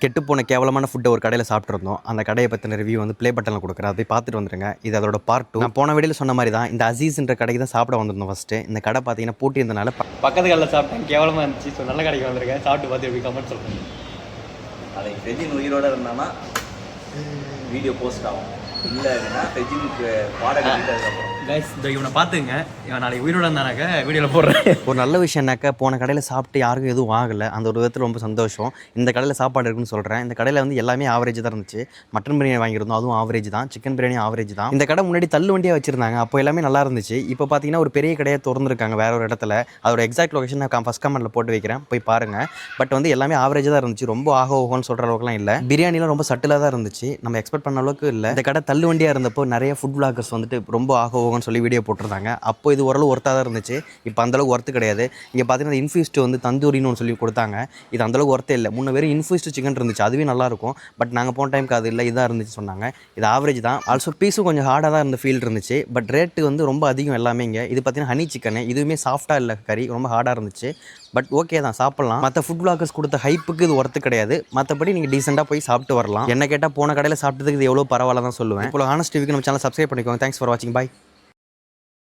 கெட்டு போன கேவலமான ஃபுட்டை ஒரு கடையில் சாப்பிட்ருந்தோம். அந்த கடையை பற்றின ரிவ்யூ வந்து ப்ளே பட்டனில் கொடுக்குறேன். அதை பார்த்துட்டு வந்துருங்க. இது அதோட பார்ட் 2. நான் போன வீடியோவில் சொன்ன மாதிரி தான் இந்த அசீஸ்ன்ற கடைக்கு தான் சாப்பிட வந்திருந்தோம் ஃபஸ்ட்டு. இந்த கடை பார்த்தீங்கன்னா பூட்டி இருந்தனால பக்கத்து கடையில் சாப்பிட்டேன், கேவலமாக இருந்துச்சு. ஸோ நல்ல கடைக்கு வந்திருக்கேன். சாப்பிட்டு பார்த்து எப்படி கமெண்ட் சொல்கிறேன். அதை ஃபெஜின் உயிரோடு இருந்தானா வீடியோ போஸ்ட் ஆகும், இல்லை அப்படின்னா ஃபெஜினுக்கு பாடம் கட்டிட்டதுக்கப்புறம் கைஸ் இவனை பார்த்துங்க, இவன் நாளைக்கு உயிரோட இருந்தானாக்க வீடியோவில் போடுறேன். ஒரு நல்ல விஷயம் என்னக்கா போன கடையில் சாப்பிட்டு யாருக்கும் எதுவும் ஆகலை. அந்த ஒரு விதத்தில் ரொம்ப சந்தோஷம். இந்த கடையில் சாப்பாடு இருக்குன்னு சொல்கிறேன். இந்த கடையில் வந்து எல்லாமே ஆவரேஜ் தான் இருந்துச்சு. மட்டன் பிரியாணி வாங்கியிருந்தோம், அதுவும் ஆவரேஜ் தான். சிக்கன் பிரியாணி ஆவரேஜ் தான். இந்த கடை முன்னாடி தள்ளு வண்டியாக வச்சிருந்தாங்க, அப்போ எல்லாமே நல்லா இருந்துச்சு. இப்போ பார்த்தீங்கன்னா ஒரு பெரிய கடையை திறந்துருக்காங்க வேற ஒரு இடத்துல. அதோட எக்ஸாக்ட் லொகேஷன் நான் ஃபஸ்ட் கமெண்ட்டில் போட்டு வைக்கிறேன், போய் பாருங்கள். பட் வந்து எல்லாமே ஆவரேஜ் தான் இருந்துச்சு, ரொம்ப ஓகோன்னு சொல்கிற அளவுக்குலாம் இல்லை. பிரியாணிலாம் ரொம்ப சட்டிலாக தான் இருந்துச்சு, நம்ம எக்ஸ்பெக்ட் பண்ண அளவுக்கு இல்லை. இந்த கடை தள்ளு வண்டியாக இருந்தப்போ நிறைய ஃபுட் பிளாகர்ஸ் வந்துட்டு ரொம்ப ஓகோன்னு சொல்லி வீடியோ போட்டிருந்தாங்க. அப்போ இது ஓரளவு ஒர்த்தாக தான் இருந்துச்சு. இப்போ அந்தளவுக்கு ஒர்த்து கிடையாது. இங்கே பார்த்தீங்கன்னா இன்ஃபியூஸ்டு வந்து தந்தூரின்னு ஒன்று சொல்லி கொடுத்தாங்க. இது அந்தளவுக்கு ஒர்த்தே இல்லை. முன்ன வெறும் இன்ஃபியூஸ்டு சிக்கன் இருந்துச்சு, அதுவே நல்லாயிருக்கும். பட் நாங்கள் போன டைமுக்கு அது இல்லை, இதாக இருந்துச்சு சொன்னாங்க. இது ஆவரேஜ் தான். ஆல்சோ பீஸும் கொஞ்சம் ஹார்டாக தான் இருந்த ஃபீல் இருந்துச்சு. பட் ரேட்டு வந்து ரொம்ப அதிகம் எல்லாமே. இங்கே இது பார்த்தீங்கன்னா ஹனி சிக்கன், இதுவுமே சாஃப்டாக இல்லை, கறி ரொம்ப ஹார்டாக இருந்துச்சு. பட் ஓகே தான், சாப்பிட்லாம். மற்ற ஃபுட் பிளாகர்ஸ் கொடுத்த ஹைப்புக்கு இது ஒர்த்து கிடையாது. மற்றபடி நீங்கள் டீசெண்டாக போய் சாப்பிட்டு வரலாம். என்ன கேட்டால் போன கடையில் சாப்பிட்டதுக்கு இது எவ்வளோ பரவாயில்ல தான் சொல்லுவேன். இப்போ ஹானஸ்ட் ரிவ்யூக்கு நம்ம சேனல் சப்ஸ்கிரைப் பண்ணிக்கோங்க. தேங்க்ஸ் ஃபார் வாட்சிங். பாய்.